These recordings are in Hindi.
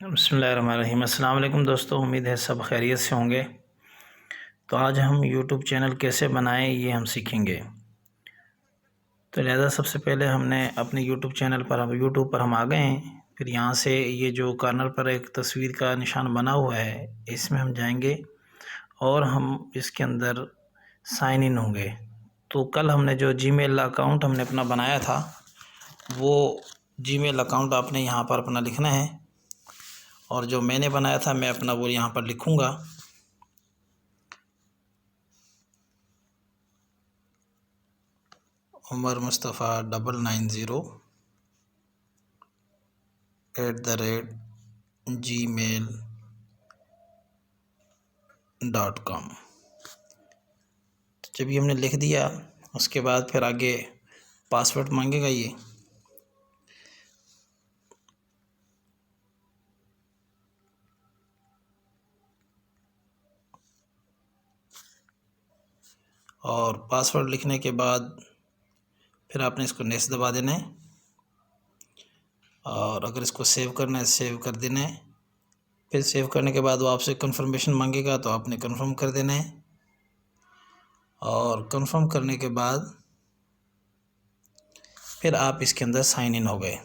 बिस्मिल्लाहिर्रहमानिर्रहीम। अस्सलाम वालेकुम दोस्तों, उम्मीद है सब खैरियत से होंगे। तो आज हम यूट्यूब चैनल कैसे बनाएं ये हम सीखेंगे। तो लिहाजा सबसे पहले हमने अपने यूट्यूब चैनल पर यूट्यूब पर हम आ गए हैं। फिर यहाँ से ये जो कॉर्नर पर एक तस्वीर का निशान बना हुआ है, इसमें हम जाएंगे और हम इसके अंदर साइन इन होंगे। तो कल हमने जो जीमेल अकाउंट हमने अपना बनाया था, वो जीमेल अकाउंट आपने यहाँ पर अपना लिखना है, और जो मैंने बनाया था मैं अपना वो यहाँ पर लिखूँगा। उमर मुस्तफ़ा 990@gmail.com। तो जब ये हमने लिख दिया, उसके बाद फिर आगे पासवर्ड मांगेगा ये। और पासवर्ड लिखने के बाद फिर आपने इसको नेक्स्ट दबा देना है, और अगर इसको सेव करना है सेव कर देना है। फिर सेव करने के बाद वो आपसे कंफर्मेशन मांगेगा, तो आपने कंफर्म कर देना है। और कंफर्म करने के बाद फिर आप इसके अंदर साइन इन हो गए।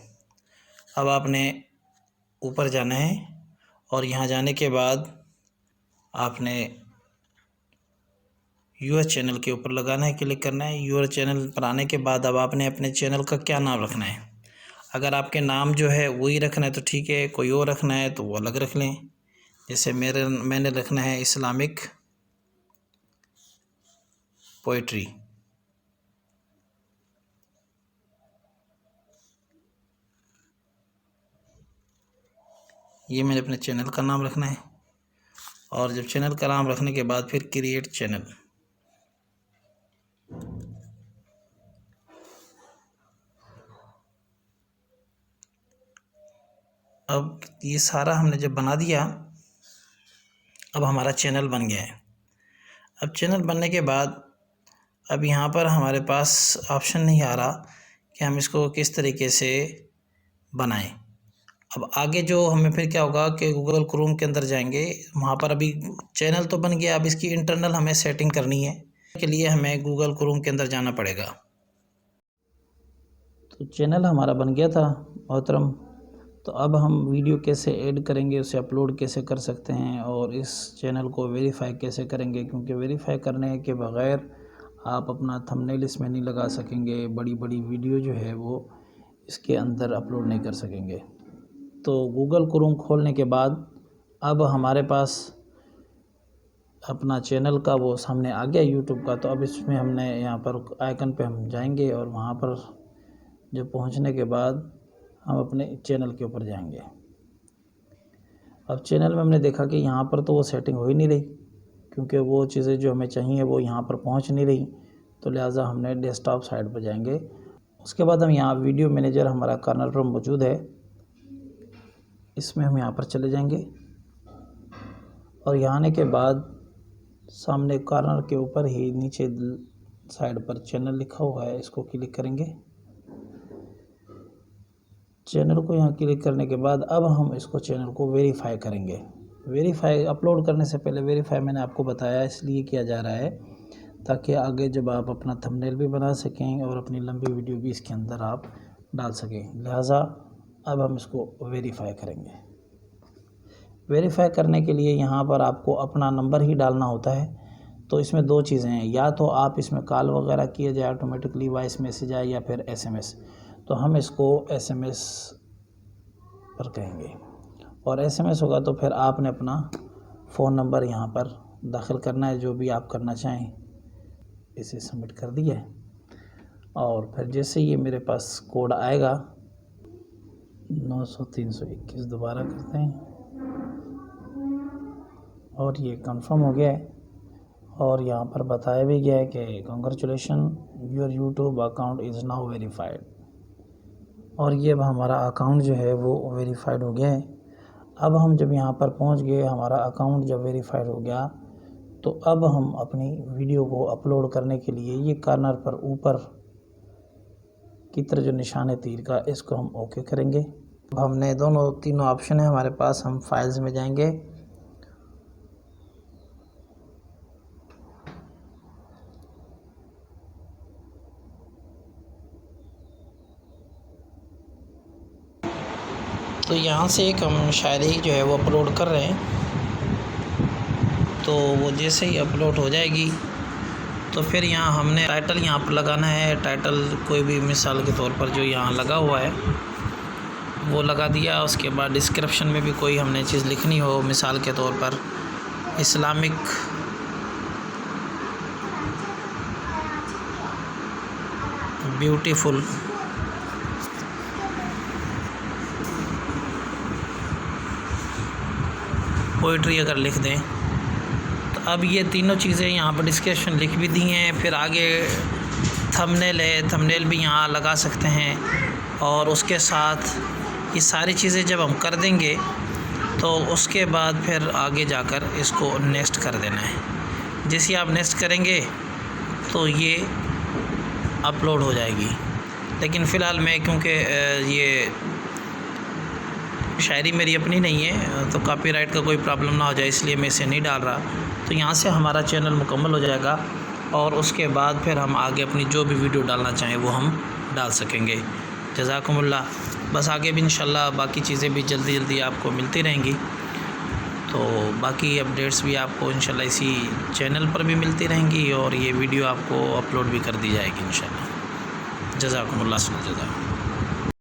अब आपने ऊपर जाना है, और यहाँ जाने के बाद आपने यूर चैनल के ऊपर लगाना है, क्लिक करना है। यूर चैनल पर आने के बाद अब आपने अपने चैनल का क्या नाम रखना है। अगर आपके नाम जो है वही रखना है तो ठीक है, कोई और रखना है तो वो अलग रख लें। जैसे मैंने रखना है इस्लामिक पोइट्री। ये मैंने अपने चैनल का नाम रखना है। और जब चैनल का नाम रखने के बाद फिर क्रिएट चैनल। अब ये सारा हमने जब बना दिया, अब हमारा चैनल बन गया है। अब चैनल बनने के बाद अब यहाँ पर हमारे पास ऑप्शन नहीं आ रहा कि हम इसको किस तरीके से बनाएं। अब आगे जो हमें फिर क्या होगा कि गूगल क्रोम के अंदर जाएंगे, वहाँ पर अभी चैनल तो बन गया, अब इसकी इंटरनल हमें सेटिंग करनी है। के लिए हमें गूगल क्रोम के अंदर जाना पड़ेगा। तो चैनल हमारा बन गया था मोहतरम। तो अब हम वीडियो कैसे ऐड करेंगे, उसे अपलोड कैसे कर सकते हैं, और इस चैनल को वेरीफाई कैसे करेंगे, क्योंकि वेरीफाई करने के बग़ैर आप अपना थंबनेल इसमें नहीं लगा सकेंगे, बड़ी बड़ी वीडियो जो है वो इसके अंदर अपलोड नहीं कर सकेंगे। तो गूगल क्रोम खोलने के बाद अब हमारे पास अपना चैनल का वो सामने आ गया यूट्यूब का। तो अब इसमें हमने यहाँ पर आइकन पे हम जाएंगे, और वहाँ पर जब पहुँचने के बाद हम अपने चैनल के ऊपर जाएंगे। अब चैनल में हमने देखा कि यहाँ पर तो वो सेटिंग हो ही नहीं रही, क्योंकि वो चीज़ें जो हमें चाहिए वो यहाँ पर पहुँच नहीं रही। तो लिहाजा हमने डेस्कटॉप साइड पर जाएंगे। उसके बाद हम यहाँ वीडियो मैनेजर हमारा कॉर्नर पर मौजूद है, इसमें हम यहाँ पर चले जाएंगे। और यहाँ आने के बाद सामने कॉर्नर के ऊपर ही नीचे साइड पर चैनल लिखा हुआ है, इसको क्लिक करेंगे। चैनल को यहाँ क्लिक करने के बाद अब हम इसको चैनल को वेरीफाई करेंगे। वेरीफाई अपलोड करने से पहले वेरीफाई मैंने आपको बताया इसलिए किया जा रहा है ताकि आगे जब आप अपना थंबनेल भी बना सकें और अपनी लंबी वीडियो भी इसके अंदर आप डाल सकें। लिहाजा अब हम इसको वेरीफाई करेंगे। वेरीफाई करने के लिए यहाँ पर आपको अपना नंबर ही डालना होता है। तो इसमें दो चीज़ें हैं, या तो आप इसमें कॉल वगैरह किए जाए, ऑटोमेटिकली वॉइस मैसेज आए, या फिर SMS। तो हम इसको SMS पर कहेंगे, और SMS होगा तो फिर आपने अपना फ़ोन नंबर यहाँ पर दाखिल करना है, जो भी आप करना चाहें। इसे सबमिट कर दिया है, और फिर जैसे ये मेरे पास कोड आएगा 900-321 दोबारा करते हैं, और ये कंफर्म हो गया है। और यहाँ पर बताया भी गया है कि congratulation, your YouTube account is now verified. और ये अब हमारा अकाउंट जो है वो वेरीफाइड हो गया है। अब हम जब यहाँ पर पहुँच गए, हमारा अकाउंट जब वेरीफाइड हो गया, तो अब हम अपनी वीडियो को अपलोड करने के लिए ये कॉर्नर पर ऊपर की तरफ जो निशान है तीर का, इसको हम ओके करेंगे। हमने तीनों ऑप्शन है हमारे पास। हम फाइल्स में जाएंगे, तो यहाँ से एक हम शायरी जो है वो अपलोड कर रहे हैं। तो वो जैसे ही अपलोड हो जाएगी तो फिर यहाँ हमने टाइटल यहाँ पर लगाना है। टाइटल कोई भी मिसाल के तौर पर जो यहाँ लगा हुआ है वो लगा दिया। उसके बाद डिस्क्रिप्शन में भी कोई हमने चीज़ लिखनी हो, मिसाल के तौर पर इस्लामिक ब्यूटीफुल, पोइट्री अगर लिख दें तो अब ये तीनों चीज़ें यहाँ पर डिस्क्रिप्शन लिख भी दी हैं। फिर आगे थंबनेल है, थंबनेल भी यहाँ लगा सकते हैं। और उसके साथ ये सारी चीज़ें जब हम कर देंगे तो उसके बाद फिर आगे जाकर इसको नेक्स्ट कर देना है। जैसे आप नेक्स्ट करेंगे तो ये अपलोड हो जाएगी। लेकिन फ़िलहाल मैं क्योंकि ये शायरी मेरी अपनी नहीं है तो कॉपीराइट का कोई प्रॉब्लम ना हो जाए इसलिए मैं इसे नहीं डाल रहा। तो यहाँ से हमारा चैनल मुकम्मल हो जाएगा और उसके बाद फिर हम आगे अपनी जो भी वीडियो डालना चाहें वो हम डाल सकेंगे। जज़ाकुमुल्लाह। बस आगे भी इंशाल्लाह बाकी चीज़ें भी जल्दी जल्दी आपको मिलती रहेंगी। तो बाकी अपडेट्स भी आपको इंशाल्लाह इसी चैनल पर भी मिलती रहेंगी और ये वीडियो आपको अपलोड भी कर दी जाएगी इंशाल्लाह। जज़ाकुमुल्लाह।